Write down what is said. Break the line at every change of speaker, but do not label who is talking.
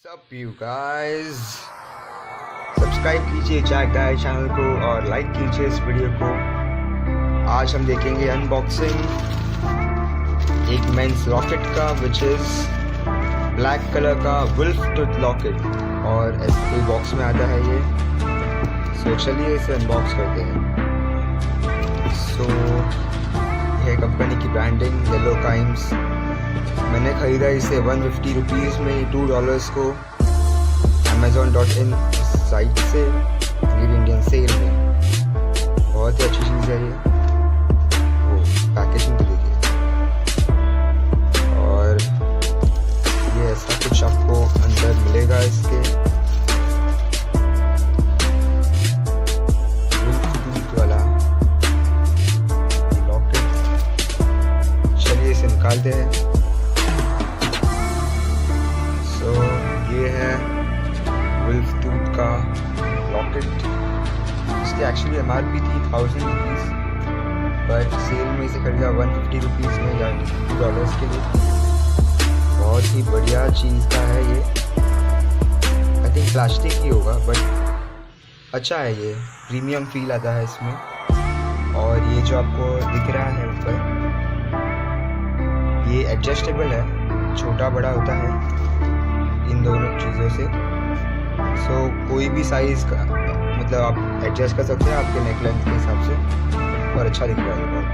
Sup you guys, subscribe कीजिए Jack Dyer channel को और लाइक कीजिए इस वीडियो को। आज हम देखेंगे अनबॉक्सिंग एक मेंस लॉकेट का विच इज़ ब्लैक कलर का वुल्फ टूथ लॉकेट और ऐसे कोई बॉक्स में आता है ये। सो चलिए इसे अनबॉक्स करते हैं। सो ये कंपनी की ब्रांडिंग येलो काइम्स। मैंने ख़रीदा इसे 150 रुपीज़ में $2 को Amazon.in साइट से मेरी इंडियन सेल में। बहुत ही अच्छी चीज़ है ये। वो पैकेजिंग तो देखिए, और ये ऐसा कुछ आपको अंदर मिलेगा इसके। वाला लॉकेट, चलिए इसे निकालते हैं। ये है वुल्फ टूथ का लॉकेट। इसकी एक्चुअली MRP थी 1000 रुपीज़, बट सेल में इसे खरीदा 150 रुपीज़ में, यानी $2 के लिए। बहुत ही बढ़िया चीज़ का है ये। आई थिंक प्लास्टिक ही होगा, बट अच्छा है ये। प्रीमियम फील आता है इसमें। और ये जो आपको दिख रहा है ऊपर, ये एडजस्टेबल है, छोटा बड़ा होता है इन दोनों चीज़ों से। सो कोई भी साइज़ का मतलब आप एडजस्ट कर सकते हैं आपके नेक लेंथ के हिसाब से, और अच्छा दिख रहा है बहुत।